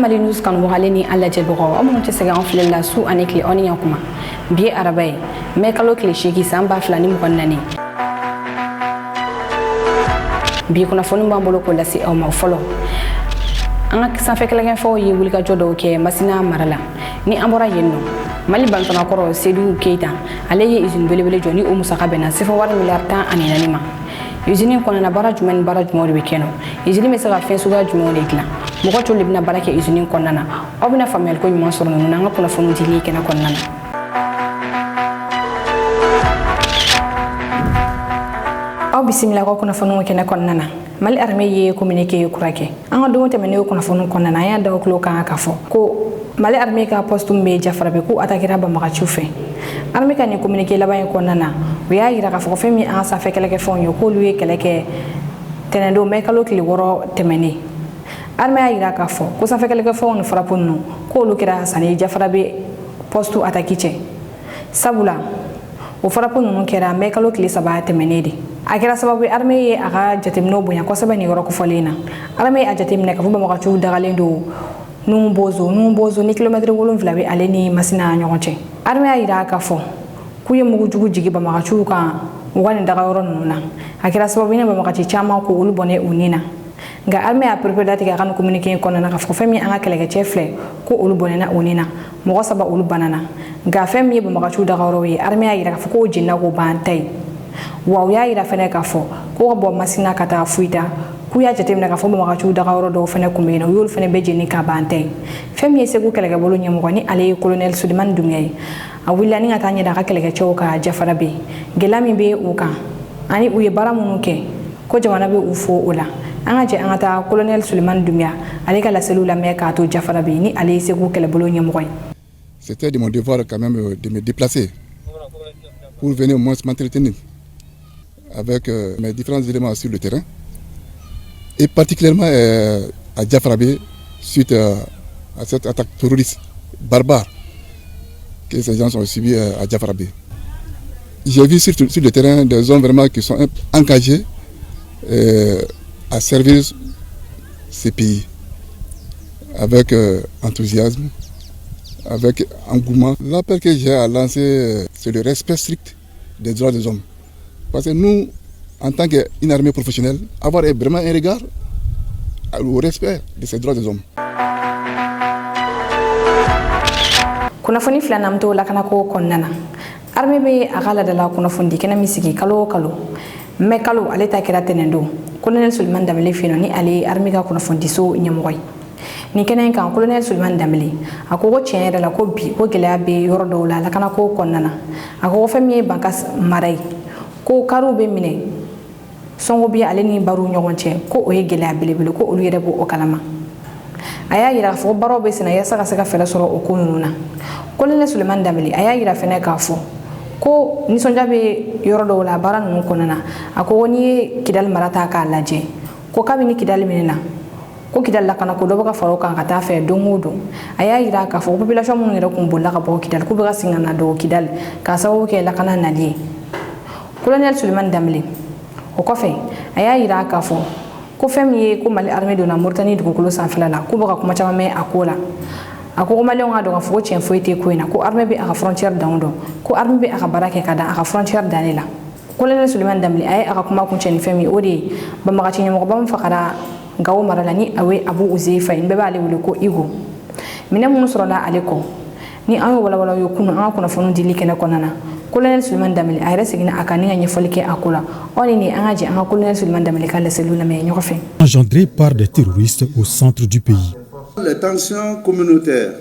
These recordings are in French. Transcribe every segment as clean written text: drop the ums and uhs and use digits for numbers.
Amali News kan wagaleni alla jeboro amun te sega enfle la sous anekle oni yankuma biye arabaye me kalo kle shiki samba flani mukonnani bi kuna fonu mbambolo ko lasi aw ma folo anga sanfe kala fo yi wulika jodo ke masina marala ni ambora yenno mali bantana koro sedu keita aleye izin belebele joni o musaka bena sifo war milarta aninanima usine ko na bara juman de keno usine me saka fe suga jumo de kla mo ko tolib na barake usine ko nana obina famel ko nyuma soro na nga ko na fonu dili kena ko nana aw bisimila ko na fonu kena ko nana mali arme ye communiquer kurake anga do temene ko na fonu ko nana ya daw klo kan ka fo ko mali arme ka postum be jafara be ko atakira ba maka chufe arme ka ni communiquer la ba ko nana ya yira ka fo femi an sa fe keleke fon yo ko luye keleke tenendo me kalo kili woro temene arme ya yira ka fo ko sa fe keleke fon fraponu ko lu kira sani jafara be postu atakiche sabula o fraponu no kira me kalo kili saba temene de akira sababu arme ye aga jatemno bonya ko sabani woro ko folina arme a jatemne ka fu ba maka chu dagalendo numbozo ni kilometre wolon vlabe aleni masina nyonche arme ya yira ka fo kuye mugu jugu jigi ba maka chu ka wani daga yoro nuna akira sababu ne ba maka ci chama ko ulu bone unina nga arme a prepare dati ga kan communiquer ko na ka fo femi anga kelege chefle ko ulu bone na unina mo saba ulu banana nga femi ba maka chu daga yoro wi arme ya yira ka fo ko jinna ko bantai wa ya yira fene ka fo ko bo masina kata fuita kuya jatemna ka fo ba maka chu daga yoro do fene kumbena yul fene be jini ka bantai femi segu kelege bolu nyamo ni ale colonel Suleiman Dumiyai awilla ni ngatanya da ka kelege choka jafara be gelami be uka ani uye baramunuke ko jamana be ufo ula anga je angata colonel Suleiman Dumia ale ka la cellule me ka to jafara be ni ale segu kele bolu nyamo c'était de mon devoir quand même de me déplacer pour venir au moins m'entretenir avec mes différents éléments sur le terrain et particulièrement à Jafarabe suite à cette attaque terroriste barbare que ces gens ont subi à Jafarabe. J'ai vu sur le terrain des hommes vraiment qui sont engagés à servir ces pays avec enthousiasme, avec engouement. L'appel que j'ai à lancer, c'est le respect strict des droits des hommes. Parce que nous, en tant qu'une armée professionnelle, avoir vraiment un regard au respect de ces droits des hommes. Kunafoni flana mto la kana ko konnana arme be agala dala kunafondi kena misiki kalo me kalo ale ta kira tenendo colonel Suleiman Damele fino ni ale arme ga kunafondi so nyamoy ni kenen kan colonel Suleiman Damele akoko chenere la ko bi ko gele be yoro do la kana ko konnana akoko fami bankas maray ko karu be mine songo bi ale ni baru nyogonche ko o ye gele abele ko olu yere bo o kalama aya yira fo baro be sina yasa ka fela soro o kununa colonel Suleiman Damele aya yira fene ka fo ko ni sonja be yoro do la baran nun konana ako woni kidal marata ka laje ko kabi ni kidal minena ko kidal la kana ko do baka faro kan kata fe dongodo aya yira ka fo population mun ngira ko bolla ka bo kidal ko baka singana do kidal ka sawo ke la kana nali colonel Suleiman Damele o ko fe aya yira ka fo ko femi ko mali armée de na Mauritanie du ko san filala ko baka kuma chama me akola ako mali on ado fo chen foite ko ina ko armée be aka frontière dawdo ko armée be aka barake kada aka frontière danela colonel Suleiman Damele ay aka kuma kun chen femi odi ba maka chen mo ba fakara ngawo marala ni awe Abu Uzaifa in be ba le ko igo mina mun sorola aleko ni an wala yo kunu an kuna fonu dili kena konana colonel Suleiman Damele ay resigna akani nga folike akola oni ni angaji an colonel Suleiman Damele kala cellule me nyofe engendré par des terroristes au centre du pays. Les tensions communautaires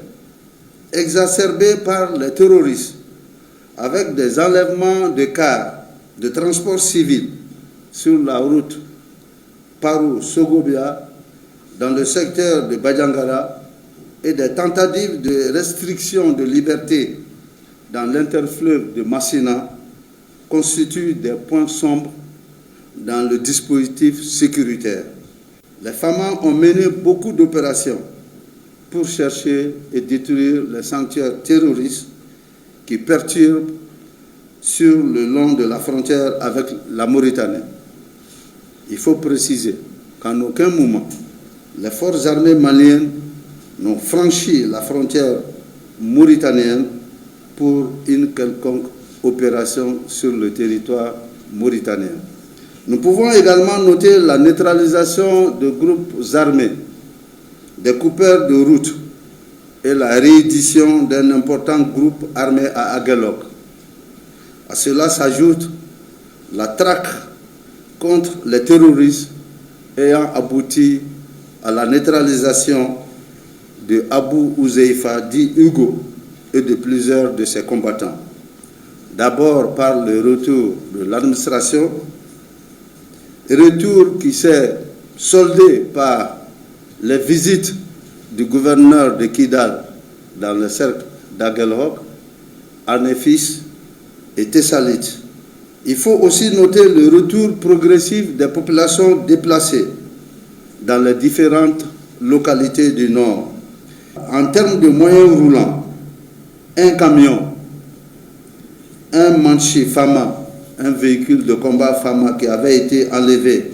exacerbées par les terroristes avec des enlèvements de cars de transport civil sur la route Parou-Sogobia dans le secteur de Badjangara et des tentatives de restriction de liberté dans l'interfleuve de Massina constituent des points sombres dans le dispositif sécuritaire. Les FAMA ont mené beaucoup d'opérations pour chercher et détruire les sanctuaires terroristes qui perturbent sur le long de la frontière avec la Mauritanie. Il faut préciser qu'en aucun moment, les forces armées maliennes n'ont franchi la frontière mauritanienne pour une quelconque opération sur le territoire mauritanien. Nous pouvons également noter la neutralisation de groupes armés, des coupeurs de route et la réédition d'un important groupe armé à Aguelhok. À cela s'ajoute la traque contre les terroristes ayant abouti à la neutralisation de Abou Ouzeifa, dit Hugo, et de plusieurs de ses combattants. D'abord par le retour de l'administration, retour qui s'est soldé par les visites du gouverneur de Kidal dans le cercle d'Aguelhok, Arnefis et Tessalit. Il faut aussi noter le retour progressif des populations déplacées dans les différentes localités du Nord. En termes de moyens roulants, un camion, un Manchi Fama, un véhicule de combat Fama qui avait été enlevé,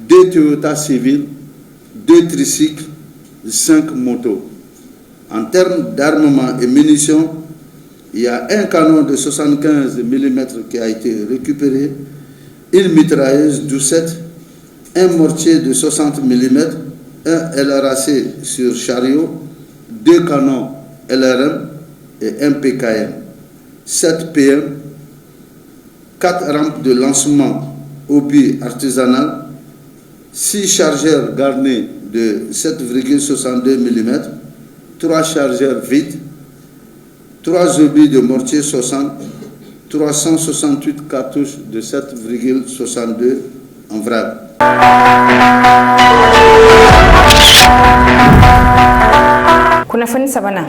2 Toyota civils, 2 tricycles, 5 motos. En termes d'armement et munitions, il y a un canon de 75 mm qui a été récupéré, une mitrailleuse 12-7, un mortier de 60 mm, un LRAC sur chariot, 2 canons LRM et un PKM, 7 PM, 4 rampes de lancement obus artisanales, 6 chargeurs garnis de 7,62 mm, 3 chargeurs vides, 3 obus de mortier 60, 368 cartouches de 7,62 en vrac. Kunnafoni sabana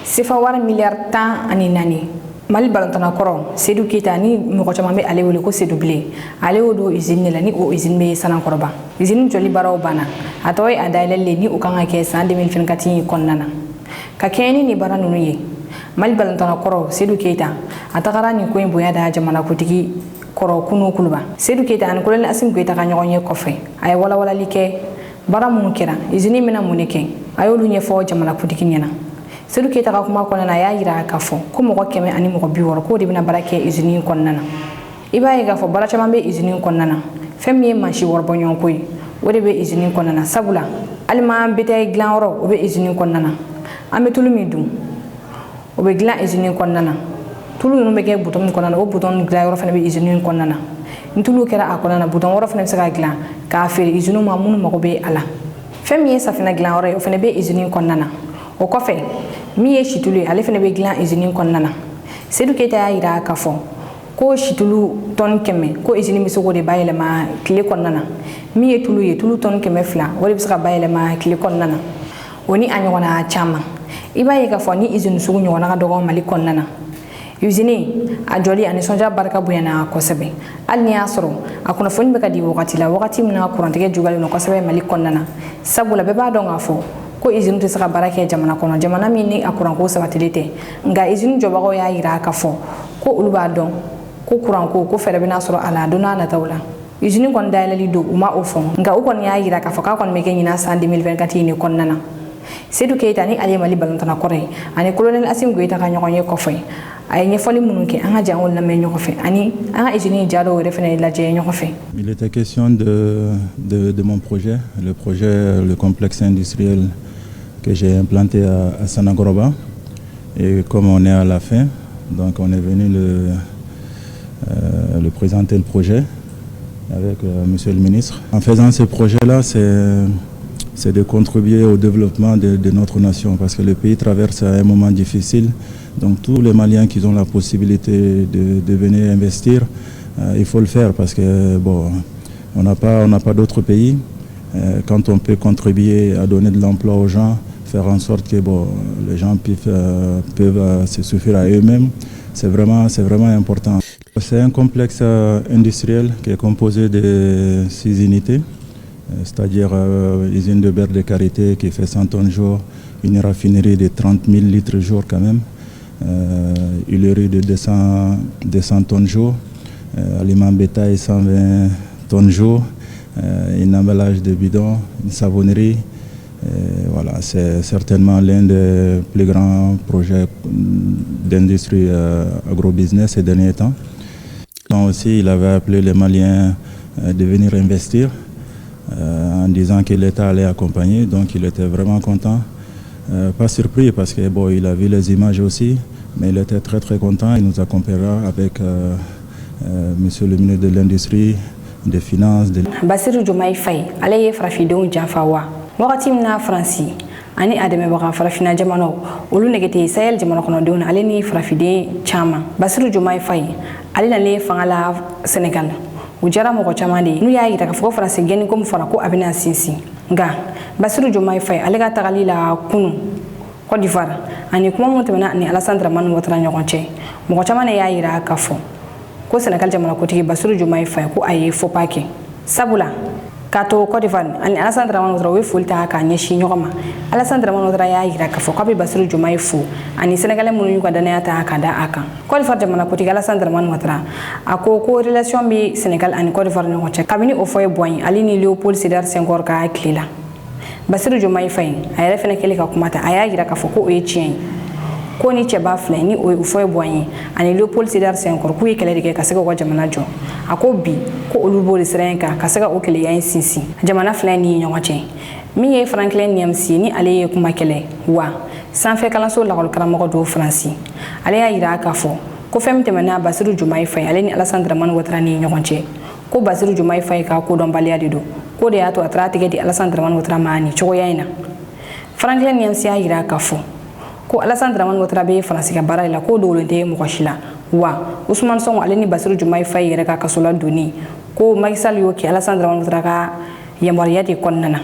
sifa wara miliyar 10 ani nani Mali balantana koro Seydou Keita ni mɔgɔ caman bɛ ale wele ko Seydou Bile ale y'o don usine la ni o usine bɛ Sanankɔrɔba usine joli baaraw banna a tɔgɔ ye a dayɛlɛlen ni o kan ka kɛ san 2024 in kɔnɔna na ka kɛɲɛ ni baara ninnu ye Mali balantana koro Seydou Keita a tagara nin ko in bonya da jamanakutigi kɔrɔ kunu kuluba Seydou Keita ani kolonel Assimi Goïta ka ɲɔgɔn ye kɔfɛ a ye walawalali kɛ baara minnu kɛra usine bɛna mun de kɛ a y'olu ɲɛfɔ jamanakutigi ɲɛna Seydou Keita ka kuma kɔnɔna na y'a yira k'a fɔ ko mɔgɔ 100 ani mɔgɔ 60 k'o de bɛna baara kɛ usine kɔnɔna na i b'a ye k'a fɔ baara caman bɛ usine kɔnɔna na fɛn min ye mansi wɔrɔbɔɲɔgɔnko ye o de bɛ usine kɔnɔna na sabula hali ma bétail dilanyɔrɔ o bɛ usine kɔnɔna na an bɛ tulu min dun o bɛ dilan usine kɔnɔna na tulu ninnu bɛ kɛ bouton min kɔnɔna na o bouton dilanyɔrɔ fana bɛ usine kɔnɔna na ni tulu kɛra a kɔnɔna na bouton wɛrɛ fana bɛ se ka dilan k'a feere usine ma minnu mago bɛ a la fɛn min ye safinɛ dilanyɔrɔ ye o fana bɛ usine kɔnɔna na o kɔfɛ min ye situlu ye ale fana bɛ dilan usine kɔnɔna na Seydou Keita y'a yira k'a fɔ ko situlu tɔni 100 ko usine bɛ se k'o de bayɛlɛma tile kɔnɔna na min ye tulu ye tulu tɔni 200 o de bɛ se ka bayɛlɛma tile kɔnɔna na o ni a ɲɔgɔnna caman i b'a ye k'a fɔ ni usine sugu ɲɔgɔnna ka dɔgɔ Mali kɔnɔna na usine a jɔli a nisɔndiya barika bonyana kosɛbɛ hali ni y'a sɔrɔ a kunnafoni bɛ ka di wagati la wagati min na kurantigɛ jugalen don kosɛbɛ Mali kɔnɔna na sabula bɛɛ b'a dɔn k'a fɔ ko usine tɛ se ka baara kɛ jamana kɔnɔ jamana min ni a kuranko sabatilen tɛ nka usine jɔbagaw y'a yira k'a fɔ ko olu b'a dɔn ko kuranko ko fɛɛrɛ bɛna sɔrɔ a la don n'a nataw la usine kɔni dayɛlɛli don u ma o fɔ nka u kɔni y'a yira k'a fɔ k'a kɔni bɛ kɛ ɲina san 2024 in de kɔnɔna na Seydou Keita ni ale ye Mali balantana kɔrɔ ye ani colonel Assimi Goïta ka ɲɔgɔn ye kɔfɛ a ye ɲɛfɔli minnu kɛ an ka jan olu lamɛn ɲɔgɔn fɛ ani an ka usine ja dɔw yɛrɛ fɛnɛ lajɛ ɲɔgɔn fɛ. Il était question de mon projet, le complexe industriel que j'ai implanté à Sanankɔrɔba. Et comme on est à la fin, donc on est venu le présenter le projet avec monsieur le ministre. En faisant ce projet-là, c'est de contribuer au développement de notre nation parce que le pays traverse un moment difficile. Donc tous les Maliens qui ont la possibilité de venir investir, il faut le faire parce que bon, on n'a pas d'autres pays. Quand on peut contribuer à donner de l'emploi aux gens, faire en sorte que bon, les gens peuvent se suffire à eux-mêmes, c'est vraiment important. C'est un complexe industriel qui est composé de 6 unités, c'est-à-dire usine de beurre de karité qui fait 100 tonnes jour, une raffinerie de 30 000 litres jour quand même, huilerie de 200 tonnes jour, aliments bétail 120 tonnes jour, un emballage de bidons, une savonnerie, Et voilà, c'est certainement l'un des plus grands projets d'industrie agrobusiness ces derniers temps. Aussi, il avait appelé les Maliens de venir investir en disant que l'État allait accompagner. Donc il était vraiment content. Pas surpris parce que bon, il a vu les images aussi, mais il était très très content. Il nous accompagnera avec Monsieur le ministre de l'Industrie, des Finances. Bassirou Diomaye Faye, ale ye farafindenw janfa wa wagati min na Faransi ani a dɛmɛbaga farafina jamanaw olu negete Sahel jamana kɔnɔdenw na ale ni farafiden caman. Bassirou Diomaye Faye ale nalen fanga la Senegal u jara mɔgɔ caman de n'u y'a yira k'a fɔ ko Faransi gɛnni ko min fɔra ko a bɛna sinsin nka Bassirou Diomaye Faye ale ka tagali la kunu Côte d'Ivoire ani kuma minnu tɛmɛna ni Alassane Dramane Ouattara ɲɔgɔn cɛ mɔgɔ caman de y'a yira k'a fɔ ko Senegal jamana kotigi Bassirou Diomaye Faye ko a ye faux pas kɛ sabula k'a to Côte d'Ivoire ani Alassane Dramane Ouattara u ye foli ta k'a ɲɛsin ɲɔgɔn ma Alassane Dramane Ouattara y'a yira k'a fɔ k'a bɛ Bassirou Diomaye fo ani Sénégalais minnu y'u ka danaya ta ka da a kan Côte d'Ivoire jamana kotigi Alassane Dramane Ouattara a ko relation bɛ Sénégal ani Côte d'Ivoire ɲɔgɔn cɛ kabini o fɔ ye Boigny ale ni Léopold Sédar Senghor ka tile la Bassirou Diomaye Faye a yɛrɛ fɛnɛ kɛlen ka kuma ta a y'a yira k'a fɔ ko o ye tiɲɛ ye ko ni cɛba filɛ ni o fɔ ye Boigny ani Léopold Sédar Senghor k'u ye kɛlɛ de kɛ ka se ka jamana jɔ a ko bi ko olu b'o de sira in kan ka se ka o kɛlɛya in sinsin jamana fila ni ɲɔgɔn cɛ min ye Franklin Nyamsi ni ale ye kuma kɛlɛ wa sanfɛ kalanso lakɔli karamɔgɔ dɔw Faransi ale y'a yira k'a fɔ ko fɛn min tɛmɛna Bassirou Diomaye Faye ale ni Alassane Dramane Ouattara ni ɲɔgɔn cɛ ko Bassirou Diomaye Faye ka kodɔnbaliya de don ko de y'a to a taara tigɛ di Alassane Dramane Ouattara ma ni cogoya in na Franklin Nyamsi y'a yira k'a fɔ ko Alassane Dramane Ouattara bɛ Faransi ka baara la ko dogolen tɛ mɔgɔ si la wa Ousmane Sonko ale ni Bassirou Diomaye Faye yɛrɛ ka kaso la donni ko Macky Sall y'o kɛ Alassane Dramane Ouattara ka yamaruya de kɔnɔna na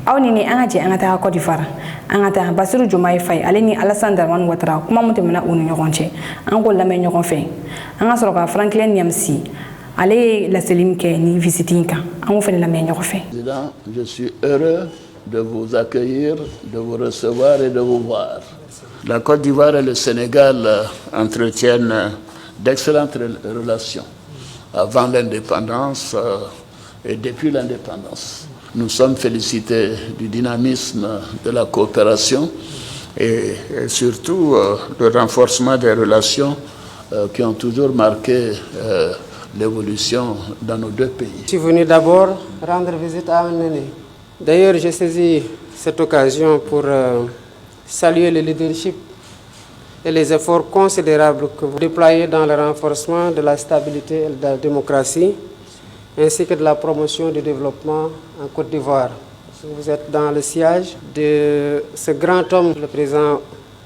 aw ni an ka jɛ an ka taa Côte d'Ivoire an ka taa Bassirou Diomaye Faye ale ni Alassane Dramane Ouattara kuma mun tɛmɛna u ni ɲɔgɔn cɛ an k'o lamɛn ɲɔgɔn fɛ an ka sɔrɔ ka Franklin Nyamsi ale ye laseli min kɛ ni visite in kan an k'o fɛnɛ lamɛn ɲɔgɔn fɛ. Je suis heureux de vous accueillir, de vous recevoir et de vous voir. La Côte d'Ivoire et le Sénégal entretiennent d'excellentes relations avant l'indépendance et depuis l'indépendance. Nous sommes félicités du dynamisme de la coopération et surtout le renforcement des relations qui ont toujours marqué l'évolution dans nos deux pays. Je suis venu d'abord rendre visite à un aîné. D'ailleurs, j'ai saisi cette occasion pour saluer le leadership et les efforts considérables que vous déployez dans le renforcement de la stabilité et de la démocratie, ainsi que de la promotion du développement en Côte d'Ivoire. Vous êtes dans le sillage de ce grand homme, le président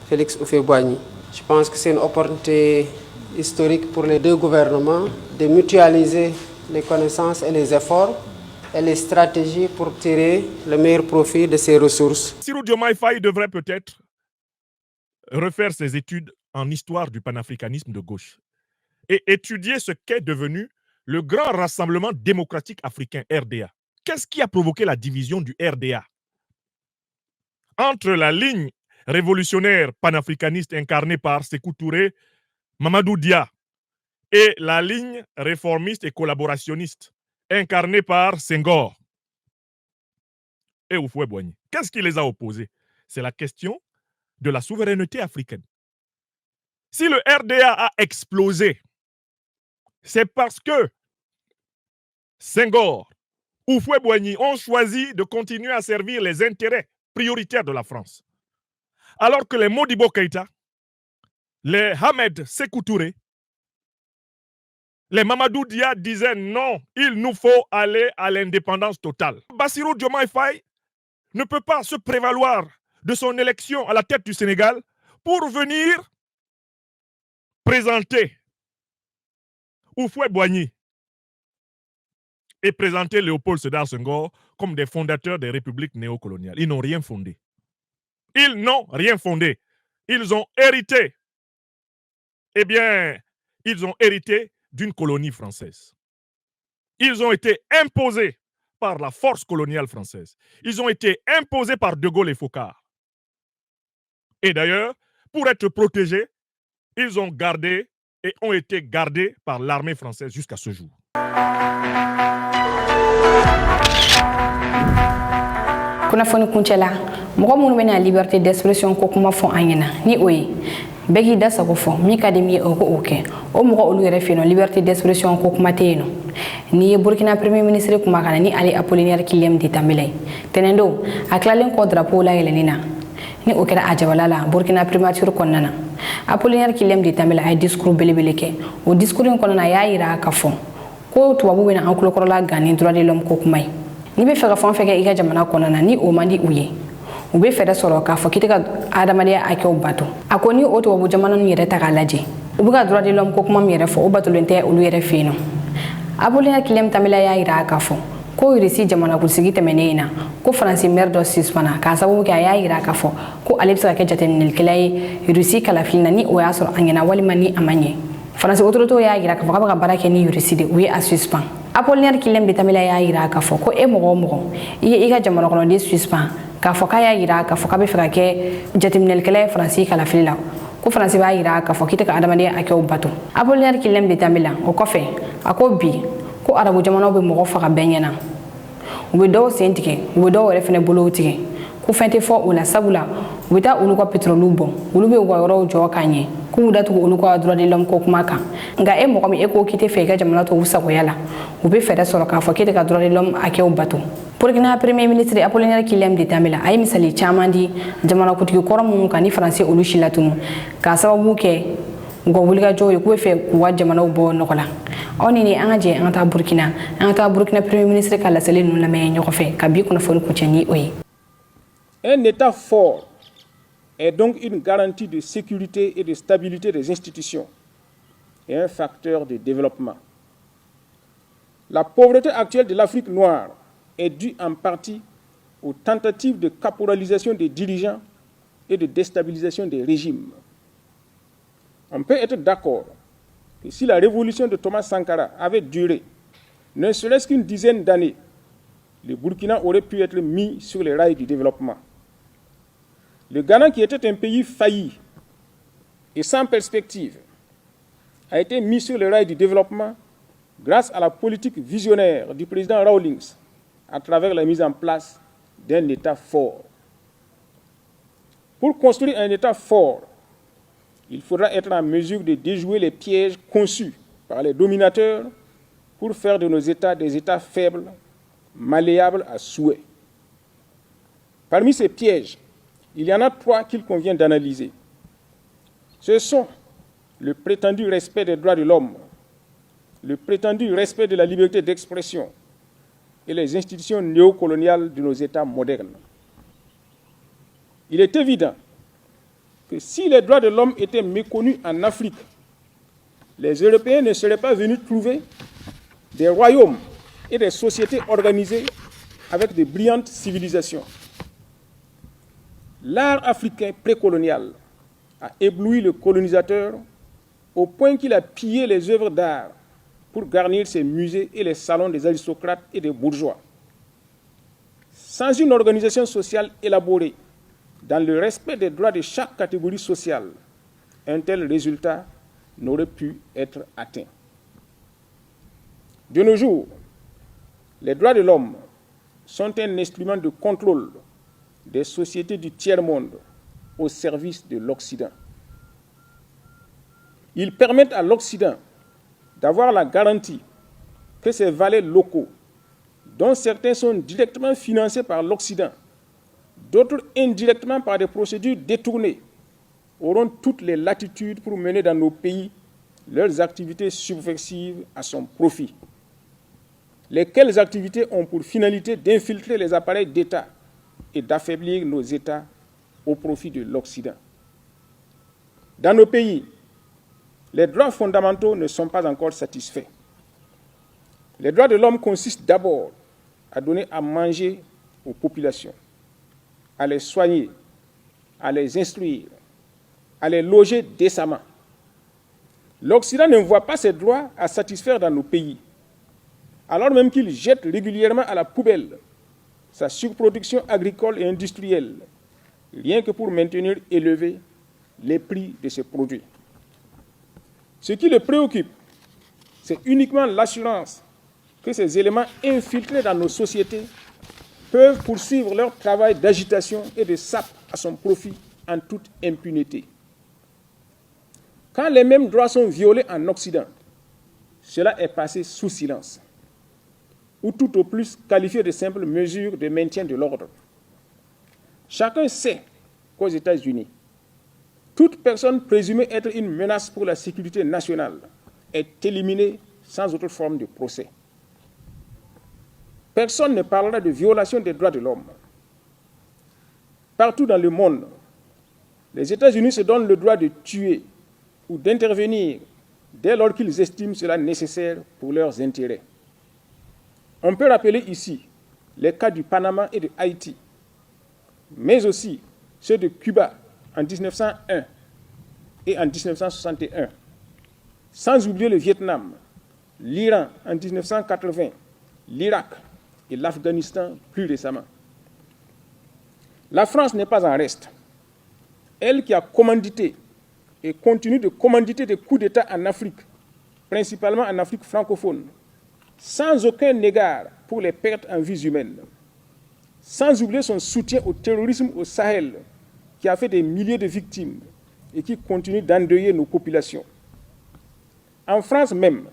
Félix Houphouët-Boigny. Je pense que c'est une opportunité historique pour les deux gouvernements de mutualiser les connaissances et les efforts et les stratégies pour tirer le meilleur profit de ces ressources. Bassirou Diomaye Faye devrait peut-être refaire ses études en histoire du panafricanisme de gauche et étudier ce qu'est devenu le Grand Rassemblement démocratique africain, RDA. Qu'est-ce qui a provoqué la division du RDA? Entre la ligne révolutionnaire panafricaniste incarnée par Sékou Touré, Mamadou Dia, et la ligne réformiste et collaborationniste incarnée par Senghor et Houphouët-Boigny. Qu'est-ce qui les a opposés? C'est la question de la souveraineté africaine. Si le RDA a explosé, c'est parce que Senghor, Houphouët-Boigny ont choisi de continuer à servir les intérêts prioritaires de la France. Alors que les Modibo Keïta, les Ahmed Sékou Touré, les Mamadou Dia disaient non, il nous faut aller à l'indépendance totale. Bassirou Diomaye Faye ne peut pas se prévaloir de son élection à la tête du Sénégal pour venir présenter Houphouët-Boigny et présenter Léopold Sédar Senghor comme des fondateurs des républiques néocoloniales. Ils n'ont rien fondé. Ils n'ont rien fondé. Ils ont hérité. Eh bien, ils ont hérité d'une colonie française. Ils ont été imposés par la force coloniale française. Ils ont été imposés par De Gaulle et Focard. Et d'ailleurs, pour être protégés, ils ont gardé et ont été gardés par l'armée française jusqu'à ce jour. kunnafoni kuncɛ la mɔgɔ minnu bɛna liberté d'expression ko kuma fɔ an ɲɛna ni o ye bɛɛ k'i da sago fɔ min ka di min ye o k'o kɛ o mɔgɔ olu yɛrɛ fɛ yen nɔ liberté d'expression ko kuma tɛ yen nɔ ni ye burkina premier ministre kuma kana ni ale Apollinaire Kyliam Ditambela ye tɛnɛn don a tilalen kɔ drapeau la yɛlɛnni na ni o kɛra a jabala la burkina primature kɔnɔna na Apollinaire Kyliam Ditambela a ye discours belebele kɛ o discours in kɔnɔna a y'a yira ka fɔ ko tubabu bɛna an kulokɔrɔla gan ni droit de l'homme ko kuma ye ni bɛ fɛ ka fɛn o fɛn kɛ i ka jamana kɔnɔna na ni o man di u ye u bɛ fɛɛrɛ sɔrɔ k'a fɔ k'i tɛ ka adamadenya hakɛw bato a ko ni o tubabu jamana ninnu yɛrɛ ta k'a lajɛ u bɛ ka droit de l'homme ko kuma min yɛrɛ fɔ o batolen tɛ olu yɛrɛ fɛ yen nɔ Apollinaire Kyliam Ditambela y'a yira k'a fɔ ko Russie jamanakuntigi tɛmɛnen in na ko Faransi maire dɔ suspendra k'a sababu kɛ a y'a yira k'a fɔ ko ale bɛ se ka kɛ jateminɛlikɛla ye Russie kalafili na ni o y'a sɔrɔ a ɲɛna walima ni a ma ɲɛ Faransi autorité y'a yira k'a fɔ k'a bɛ ka baara kɛ ni Russie de u ye a suspend Apollinaire Kyliam Ditambela y'a yira k'a fɔ ko e mɔgɔ o mɔgɔ i ye i ka jamana kɔnɔden suspend k'a fɔ k'a y'a yira k'a fɔ k'a bɛ fɛ ka kɛ jateminɛlikɛla ye Faransi kalafili la ko Faransi b'a yira k'a fɔ k'i tɛ ka adamadenya hakɛw bato Apollinaire Kyliam Ditambela o kɔfɛ a ko bi ko arabu jamanaw bɛ mɔgɔ faga bɛɛ ɲɛna u bɛ dɔw sen tigɛ u bɛ dɔw yɛrɛ fɛnɛ bolow tigɛ ko fɛn tɛ fɔ o la sabula u bɛ taa olu ka pétroliw bɔ olu bɛ u ka yɔrɔw jɔ k'a ɲɛ k'u b'u datugu olu ka droit de l'homme ko kuma kan nka e mɔgɔ min e ko k'i tɛ fɛ i ka jamana to u sagoya la u bɛ fɛɛrɛ sɔrɔ k'a fɔ k'i tɛ ka droit de l'homme hakɛw bato Burkina premier ministre Apollinaire Kyliam Ditambela a ye misali caman di jamanakuntigi kɔrɔ minnu kan ni Faransi olu si la tunu k'a sababu kɛ u ka wulikajɔw ye k'u bɛ fɛ k'u ka jamanaw bɔ nɔgɔ la aw ni an ka jɛ an ka taa Burkina premier ministre ka laseli ninnu lamɛn ɲɔgɔn fɛ ka bi kunnafoni kuncɛ ni o ye. Un État fort est donc une garantie de sécurité et de stabilité des institutions et un facteur de développement. La pauvreté actuelle de l'Afrique noire est due en partie aux tentatives de caporalisation des dirigeants et de déstabilisation des régimes. On peut être d'accord que si la révolution de Thomas Sankara avait duré ne serait-ce qu'une dizaine d'années, le Burkina aurait pu être mis sur les rails du développement. Le Ghana, qui était un pays failli et sans perspective, a été mis sur les rails du développement grâce à la politique visionnaire du président Rawlings à travers la mise en place d'un État fort. Pour construire un État fort, il faudra être en mesure de déjouer les pièges conçus par les dominateurs pour faire de nos États des États faibles, malléables à souhait. Parmi ces pièges, il y en a 3 qu'il convient d'analyser. Ce sont le prétendu respect des droits de l'homme, le prétendu respect de la liberté d'expression et les institutions néocoloniales de nos États modernes. Il est évident que si les droits de l'homme étaient méconnus en Afrique, les Européens ne seraient pas venus trouver des royaumes et des sociétés organisées avec de brillantes civilisations. L'art africain précolonial a ébloui le colonisateur au point qu'il a pillé les œuvres d'art pour garnir ses musées et les salons des aristocrates et des bourgeois. Sans une organisation sociale élaborée dans le respect des droits de chaque catégorie sociale, un tel résultat n'aurait pu être atteint. De nos jours, les droits de l'homme sont un instrument de contrôle des sociétés du tiers-monde au service de l'Occident. Ils permettent à l'Occident d'avoir la garantie que ces valets locaux, dont certains sont directement financés par l'Occident, d'autres indirectement par des procédures détournées, auront toutes les latitudes pour mener dans nos pays leurs activités subversives à son profit. Lesquelles activités ont pour finalité d'infiltrer les appareils d'État et d'affaiblir nos États au profit de l'Occident. Dans nos pays, les droits fondamentaux ne sont pas encore satisfaits. Les droits de l'homme consistent d'abord à donner à manger aux populations, à les soigner, à les instruire, à les loger décemment. L'Occident ne voit pas ses droits à satisfaire dans nos pays, alors même qu'il jette régulièrement à la poubelle sa surproduction agricole et industrielle, rien que pour maintenir élevés les prix de ses produits. Ce qui le préoccupe, c'est uniquement l'assurance que ces éléments infiltrés dans nos sociétés peuvent poursuivre leur travail d'agitation et de sape à son profit en toute impunité. Quand les mêmes droits sont violés en Occident, cela est passé sous silence, ou tout au plus qualifié de simples mesures de maintien de l'ordre. Chacun sait qu'aux États-Unis, toute personne présumée être une menace pour la sécurité nationale est éliminée sans autre forme de procès. Personne ne parlera de violation des droits de l'homme. Partout dans le monde, les États-Unis se donnent le droit de tuer ou d'intervenir dès lors qu'ils estiment cela nécessaire pour leurs intérêts. On peut rappeler ici les cas du Panama et de Haïti, mais aussi ceux de Cuba en 1901 et en 1961, sans oublier le Vietnam, l'Iran en 1980, l'Irak et l'Afghanistan plus récemment. La France n'est pas en reste. Elle qui a commandité et continue de commanditer des coups d'État en Afrique, principalement en Afrique francophone, sans aucun égard pour les pertes en vies humaines, sans oublier son soutien au terrorisme au Sahel, qui a fait des milliers de victimes et qui continue d'endeuiller nos populations. En France même,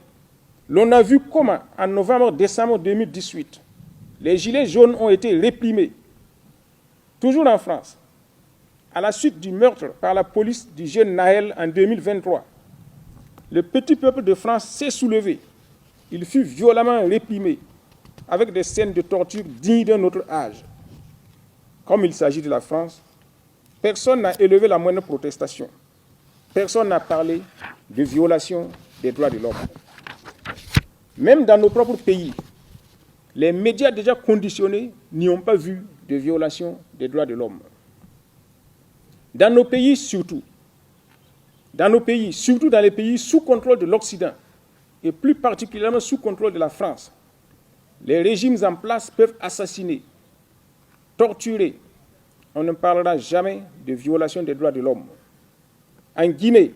l'on a vu comment, en novembre-décembre 2018, les gilets jaunes ont été réprimés. Toujours en France, à la suite du meurtre par la police du jeune Nahel en 2023, le petit peuple de France s'est soulevé. Il fut violemment réprimé avec des scènes de torture dignes d'un autre âge. Comme il s'agit de la France, personne n'a élevé la moindre protestation. Personne n'a parlé de violation des droits de l'homme. Même dans nos propres pays, les médias déjà conditionnés n'y ont pas vu de violation des droits de l'homme. Dans nos pays surtout dans les pays sous contrôle de l'Occident, et plus particulièrement sous contrôle de la France, les régimes en place peuvent assassiner, torturer. On ne parlera jamais de violation des droits de l'homme. En Guinée,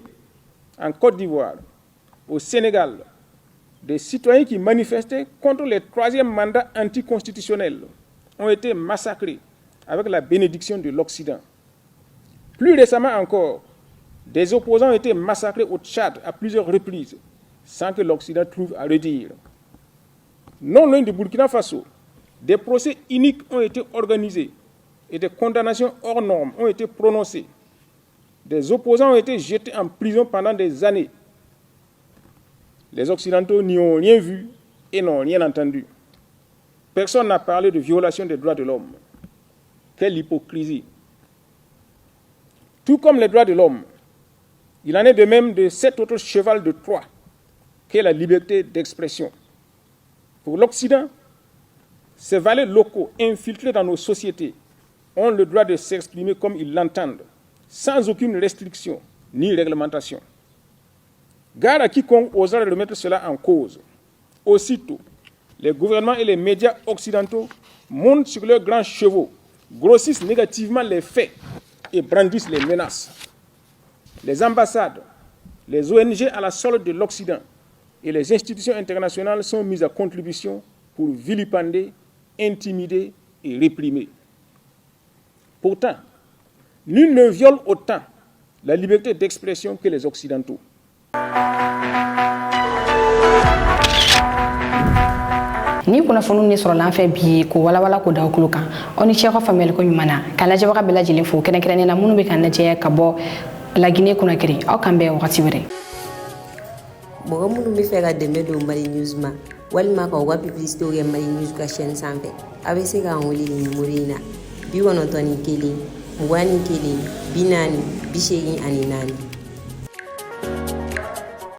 en Côte d'Ivoire, au Sénégal, des citoyens qui manifestaient contre les troisièmes mandats anticonstitutionnels ont été massacrés avec la bénédiction de l'Occident. Plus récemment encore, des opposants ont été massacrés au Tchad à plusieurs reprises, sans que l'Occident trouve à redire. Non loin du Burkina Faso, des procès iniques ont été organisés et des condamnations hors normes ont été prononcées. Des opposants ont été jetés en prison pendant des années. Les Occidentaux n'y ont rien vu et n'ont rien entendu. Personne n'a parlé de violation des droits de l'homme. Quelle hypocrisie! Tout comme les droits de l'homme, il en est de même de cet autre cheval de Troie, qu'est la liberté d'expression. Pour l'Occident, ces valets locaux infiltrés dans nos sociétés ont le droit de s'exprimer comme ils l'entendent, sans aucune restriction ni réglementation. Gare à quiconque osera remettre cela en cause. Aussitôt, les gouvernements et les médias occidentaux montent sur leurs grands chevaux, grossissent négativement les faits et brandissent les menaces. Les ambassades, les ONG à la solde de l'Occident et les institutions internationales sont mises à contribution pour vilipender, intimider et réprimer. Pourtant, nul ne viole autant la liberté d'expression que les Occidentaux. Ni kunnafoniw ni sɔrɔ lan fɛ bi ko walawala ko da kulo kan aw ni cɛ ka faamuyali ko ɲuman na ka lajɛbaga bɛɛ lajɛlen fo kɛrɛnkɛrɛnnen na minnu bɛ ka lajɛ ka bɔ Laginɛ Conakry aw kan bɛn wagati wɛrɛ. Mɔgɔ minnu bɛ fɛ ka dɛmɛ don Mali News ma walima ka u ka publicité kɛ Mali News ka chaîne sanfɛ a bɛ se k'an wele nin numéro in na 91 21 40 84.